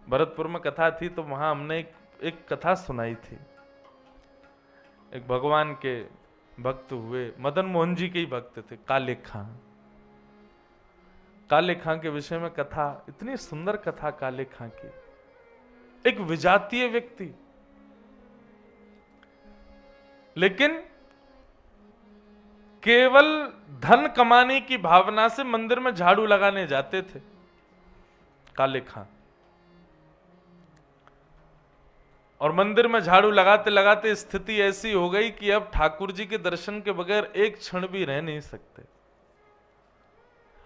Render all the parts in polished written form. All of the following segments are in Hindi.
भरतपुर में कथा थी तो वहां हमने एक कथा सुनाई थी। एक भगवान के भक्त हुए, मदन मोहन जी के ही भक्त थे, काले खां। काले खां के विषय में कथा, इतनी सुंदर कथा काले खां की। एक विजातीय व्यक्ति, लेकिन केवल धन कमाने की भावना से मंदिर में झाड़ू लगाने जाते थे काले खां। और मंदिर में झाड़ू लगाते लगाते स्थिति ऐसी हो गई कि अब ठाकुर जी के दर्शन के बगैर एक क्षण भी रह नहीं सकते।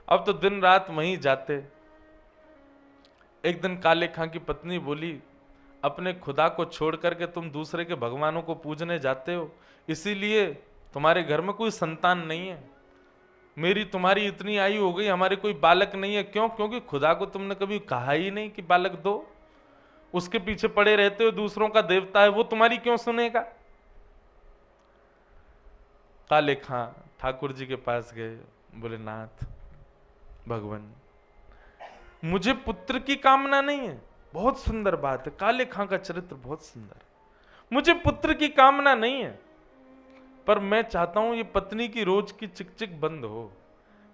अब तो दिन रात वहीं जाते। एक दिन काले खां की पत्नी बोली, अपने खुदा को छोड़ करके तुम दूसरे के भगवानों को पूजने जाते हो, इसीलिए तुम्हारे घर में कोई संतान नहीं है। मेरी तुम्हारी इतनी आयु हो गई, हमारे कोई बालक नहीं है। क्यों? क्योंकि खुदा को तुमने कभी कहा ही नहीं कि बालक दो। उसके पीछे पड़े रहते हो, दूसरों का देवता है, वो तुम्हारी क्यों सुनेगा? काले खां ठाकुर जी के पास गए, बोले, नाथ भगवान, मुझे पुत्र की कामना नहीं है। बहुत सुंदर बात है, काले खां का चरित्र बहुत सुंदर। मुझे पुत्र की कामना नहीं है, पर मैं चाहता हूं ये पत्नी की रोज की चिकचिक बंद हो।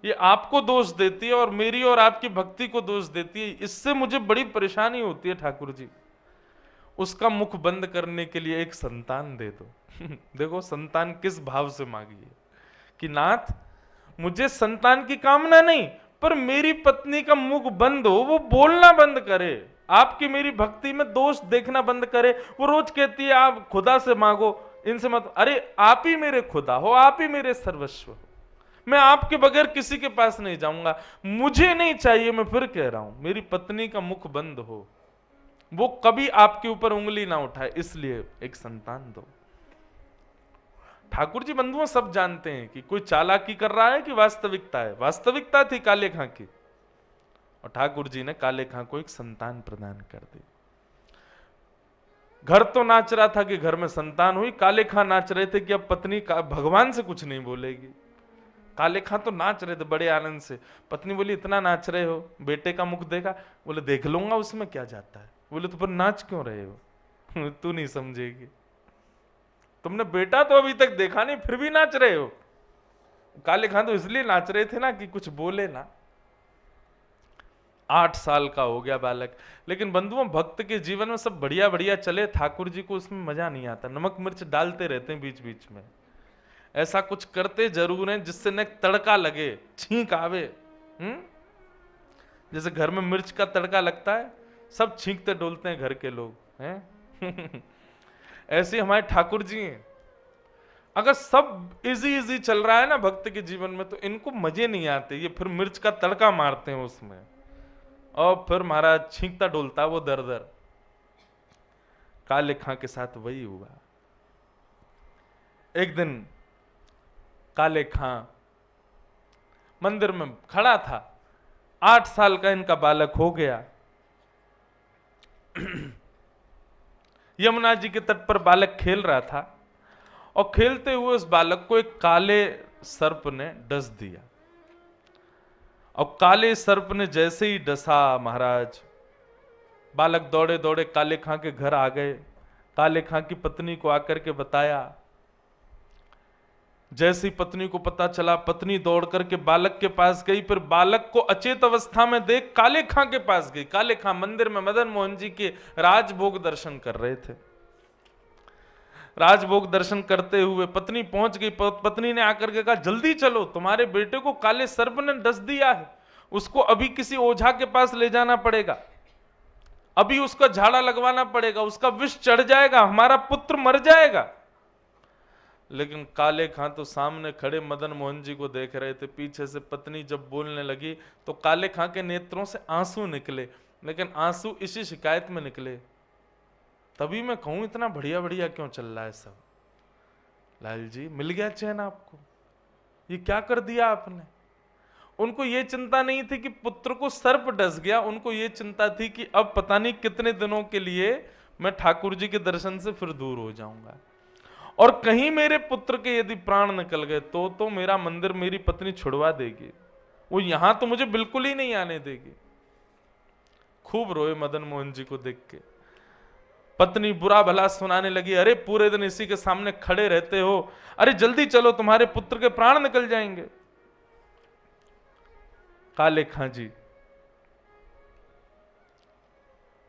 ये आपको दोष देती है और मेरी और आपकी भक्ति को दोष देती है, इससे मुझे बड़ी परेशानी होती है ठाकुर जी। उसका मुख बंद करने के लिए एक संतान दे दो। देखो संतान किस भाव से मांगी है कि नाथ मुझे संतान की कामना नहीं, पर मेरी पत्नी का मुख बंद हो, वो बोलना बंद करे, आपकी मेरी भक्ति में दोष देखना बंद करे। वो रोज कहती है आप खुदा से मांगो, इनसे मत। अरे आप ही मेरे खुदा हो, आप ही मेरे सर्वस्व हो, मैं आपके बगैर किसी के पास नहीं जाऊंगा। मुझे नहीं चाहिए, मैं फिर कह रहा हूं, मेरी पत्नी का मुख बंद हो, वो कभी आपके ऊपर उंगली ना उठाए, इसलिए एक संतान दो। ठाकुर जी बंधुओं सब जानते हैं कि कोई चालाकी कर रहा है कि वास्तविकता है। वास्तविकता थी काले खां की, और ठाकुर जी ने काले खां को एक संतान प्रदान कर दी। घर तो नाच रहा था कि घर में संतान हुई, काले खां नाच रहे थे कि अब पत्नी का भगवान से कुछ नहीं बोलेगी। काले खां तो नाच रहे थे बड़े आनंद से। पत्नी बोली, इतना नाच रहे हो, बेटे का मुख देखा? बोले, देख लूंगा, उसमें क्या जाता है। बोले, तो पर नाच क्यों रहे हो? तू नहीं समझेगी, तुमने बेटा तो अभी तक देखा नहीं, फिर भी नाच रहे हो। काले खां तो इसलिए नाच रहे थे ना कि कुछ बोले ना। 8 साल का हो गया बालक। लेकिन बंधुओं, भक्त के जीवन में सब बढ़िया बढ़िया चले, ठाकुर जी को उसमें मजा नहीं आता। नमक मिर्च डालते रहते हैं बीच बीच में, ऐसा कुछ करते जरूर हैं जिससे न तड़का लगे, छींक आवे। जैसे घर में मिर्च का तड़का लगता है, सब छींकते डोलते हैं घर के लोग हैं। ऐसे हमारे ठाकुर जी हैं। अगर सब इजी इजी चल रहा है ना भक्त के जीवन में, तो इनको मजे नहीं आते, ये फिर मिर्च का तड़का मारते हैं उसमें, और फिर महाराज छींकता डोलता वो दर दर। काले खां के साथ वही हुआ। एक दिन काले खां मंदिर में खड़ा था, 8 साल का इनका बालक हो गया। यमुना जी के तट पर बालक खेल रहा था, और खेलते हुए उस बालक को एक काले सर्प ने डस दिया। और काले सर्प ने जैसे ही डसा, महाराज बालक दौड़े दौड़े काले खां के घर आ गए। काले खां की पत्नी को आकर के बताया। जैसे ही पत्नी को पता चला, पत्नी दौड़ करके बालक के पास गई, फिर बालक को अचेत अवस्था में देख काले खां के पास गई। काले खां मंदिर में मदन मोहन जी के राजभोग दर्शन कर रहे थे। राजभोग दर्शन करते हुए पत्नी पहुंच गई। पत्नी ने आकर के कहा, जल्दी चलो, तुम्हारे बेटे को काले सर्प ने डस दिया है, उसको अभी किसी ओझा के पास ले जाना पड़ेगा, अभी उसका झाड़ा लगवाना पड़ेगा, उसका विष चढ़ जाएगा, हमारा पुत्र मर जाएगा। लेकिन काले खां तो सामने खड़े मदन मोहन जी को देख रहे थे। पीछे से पत्नी जब बोलने लगी तो काले खां के नेत्रों से आंसू निकले, लेकिन आंसू इसी शिकायत में निकले, तभी मैं कहूं इतना बढ़िया बढ़िया क्यों चल रहा है सब। लाल जी, मिल गया चैन आपको? ये क्या कर दिया आपने? उनको ये चिंता नहीं थी कि पुत्र को सर्प डस गया, उनको ये चिंता थी कि अब पता नहीं कितने दिनों के लिए मैं ठाकुर जी के दर्शन से फिर दूर हो जाऊंगा, और कहीं मेरे पुत्र के यदि प्राण निकल गए तो मेरा मंदिर मेरी पत्नी छुड़वा देगी, वो यहां तो मुझे बिल्कुल ही नहीं आने देगी। खूब रोए मदन मोहन जी को देख के। पत्नी बुरा भला सुनाने लगी, अरे पूरे दिन इसी के सामने खड़े रहते हो, अरे जल्दी चलो तुम्हारे पुत्र के प्राण निकल जाएंगे। काले खां जी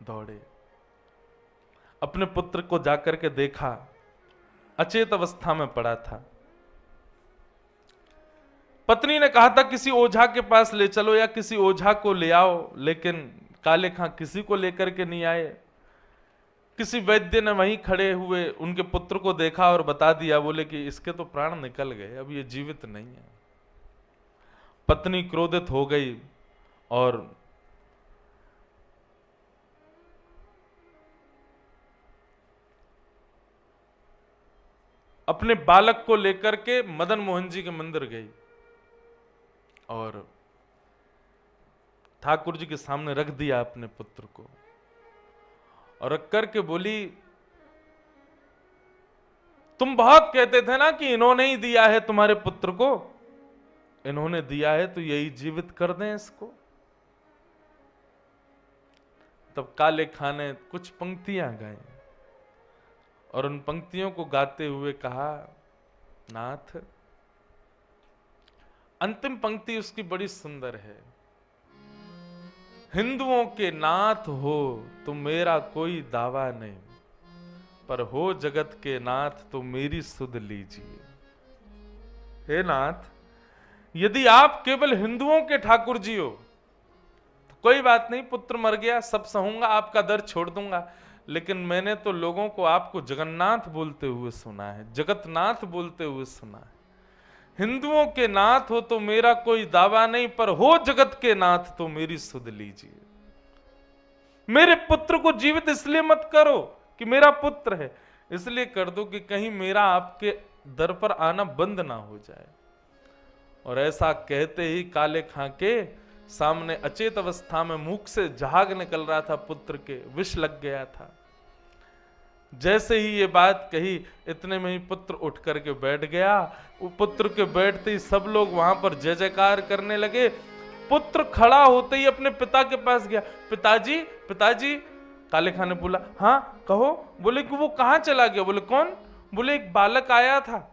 दौड़े, अपने पुत्र को जाकर के देखा, अचेत अवस्था में पड़ा था। पत्नी ने कहा था किसी ओझा के पास ले चलो या किसी ओझा को ले आओ, लेकिन काले खां किसी को लेकर के नहीं आए। किसी वैद्य ने वहीं खड़े हुए उनके पुत्र को देखा और बता दिया, बोले कि इसके तो प्राण निकल गए, अब ये जीवित नहीं है। पत्नी क्रोधित हो गई और अपने बालक को लेकर के मदन मोहन जी के मंदिर गई और ठाकुर जी के सामने रख दिया अपने पुत्र को, और रख करके बोली, तुम बहुत कहते थे ना कि इन्होंने ही दिया है तुम्हारे पुत्र को, इन्होंने दिया है तो यही जीवित कर दें इसको। तब काले खां ने कुछ पंक्तियां गाई और उन पंक्तियों को गाते हुए कहा, नाथ, अंतिम पंक्ति उसकी बड़ी सुंदर है, हिंदुओं के नाथ हो तो मेरा कोई दावा नहीं, पर हो जगत के नाथ तो मेरी सुध लीजिए। हे नाथ, यदि आप केवल हिंदुओं के ठाकुर जी हो तो कोई बात नहीं, पुत्र मर गया सब सहूंगा, आपका दर छोड़ दूंगा, लेकिन मैंने तो लोगों को आपको जगन्नाथ बोलते हुए सुना है, जगतनाथ बोलते हुए सुना है। हिंदुओं के नाथ हो तो मेरा कोई दावा नहीं, पर हो जगत के नाथ तो मेरी सुध लीजिए। मेरे पुत्र को जीवित इसलिए मत करो कि मेरा पुत्र है, इसलिए कर दो कि कहीं मेरा आपके दर पर आना बंद ना हो जाए। और ऐसा कहते ही काले खां के सामने अचेत अवस्था में मुख से झाग निकल रहा था पुत्र के, विष लग गया था। जैसे ही ये बात कही, इतने में ही पुत्र उठ करके बैठ गया। पुत्र के बैठते ही सब लोग वहां पर जय जयकार करने लगे। पुत्र खड़ा होते ही अपने पिता के पास गया, पिताजी पिताजी। काले खां ने बोला, हाँ कहो। बोले कि वो कहाँ चला गया? बोले कौन? बोले एक बालक आया था,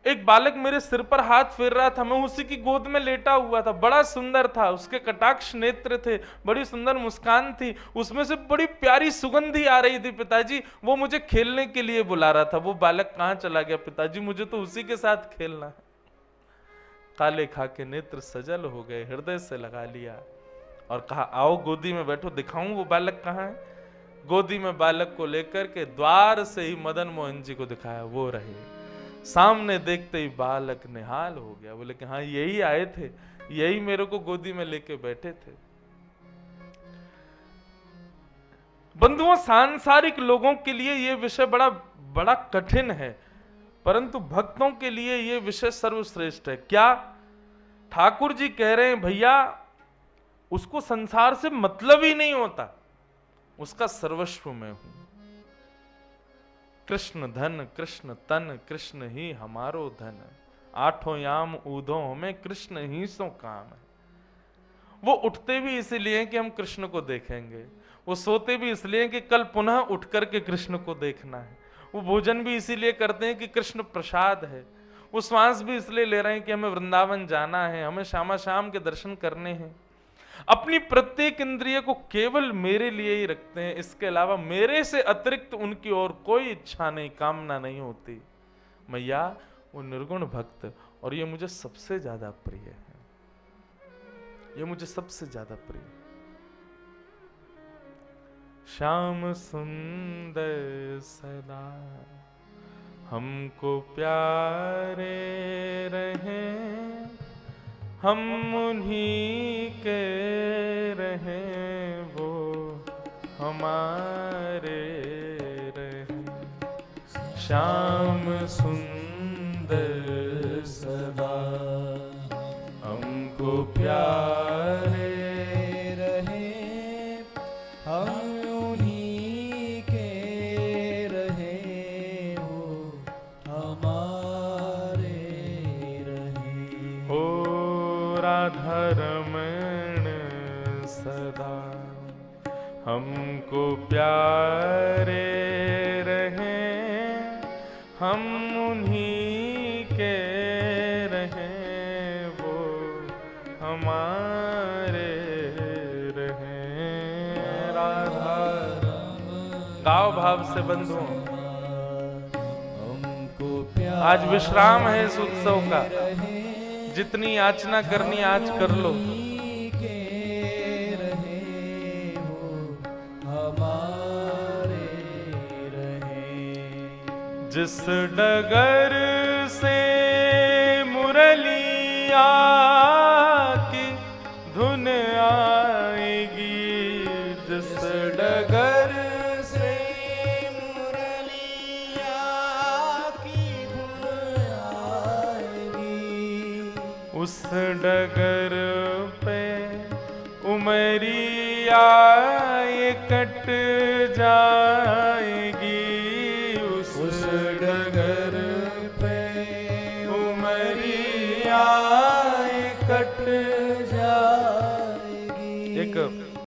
एक बालक मेरे सिर पर हाथ फेर रहा था, मैं उसी की गोद में लेटा हुआ था, बड़ा सुंदर था, उसके कटाक्ष नेत्र थे, बड़ी सुंदर मुस्कान थी, उसमें से बड़ी प्यारी सुगंधी आ रही थी पिताजी, वो मुझे खेलने के लिए बुला रहा था। वो बालक कहाँ चला गया पिताजी? मुझे तो उसी के साथ खेलना है। काले खां के नेत्र सजल हो गए, हृदय से लगा लिया और कहा, आओ गोदी में बैठो, दिखाऊं वो बालक कहाँ है। गोदी में बालक को लेकर के द्वार से ही मदन मोहन जी को दिखाया, वो रहे। सामने देखते ही बालक निहाल हो गया, बोले कि हाँ यही आए थे, यही मेरे को गोदी में लेके बैठे थे। बंधुओं, सांसारिक लोगों के लिए यह विषय बड़ा बड़ा कठिन है, परंतु भक्तों के लिए यह विषय सर्वश्रेष्ठ है। क्या ठाकुर जी कह रहे हैं, भैया उसको संसार से मतलब ही नहीं होता, उसका सर्वस्व मैं हूं। कृष्ण धन कृष्ण तन, कृष्ण ही हमारो धन, आठों याम ऊधों में कृष्ण ही सो काम है। वो उठते भी इसीलिए कि हम कृष्ण को देखेंगे, वो सोते भी इसलिए कि कल पुनः उठ करके कृष्ण को देखना है, वो भोजन भी इसीलिए करते हैं कि कृष्ण प्रसाद है, वो श्वास भी इसलिए ले रहे हैं कि हमें वृंदावन जाना है, हमें श्यामा श्याम के दर्शन करने हैं। अपनी प्रत्येक इंद्रिय को केवल मेरे लिए ही रखते हैं, इसके अलावा मेरे से अतिरिक्त उनकी और कोई इच्छा नहीं, कामना नहीं होती। मैया वो निर्गुण भक्त, और ये मुझे सबसे ज्यादा प्रिय है, ये मुझे सबसे ज्यादा प्रिय। श्याम सुंदर सदा हमको प्यारे रहे, हम उन्हीं के रहें, वो हमारे रहें। श्याम सुंदर सदा हमको प्यारे रहें, हम उन्हीं के रहें, वो हमारे रहें। हो राधा रमण सदा हमको प्यारे रहें, हम उन्हीं के रहें, वो हमारे रहें। राधा गाओ भाव से बंधुओं, आज विश्राम है इस उत्सव का, जितनी याचना करनी आज कर लो। जिस डगर से मुरलिया की धुन आएगी, जिस डगर से मुरलिया की धुन आएगी, उस डगर पे उमरिया ये कट जाएगी, उस डगर पे उमरिया कट जाएगी। एक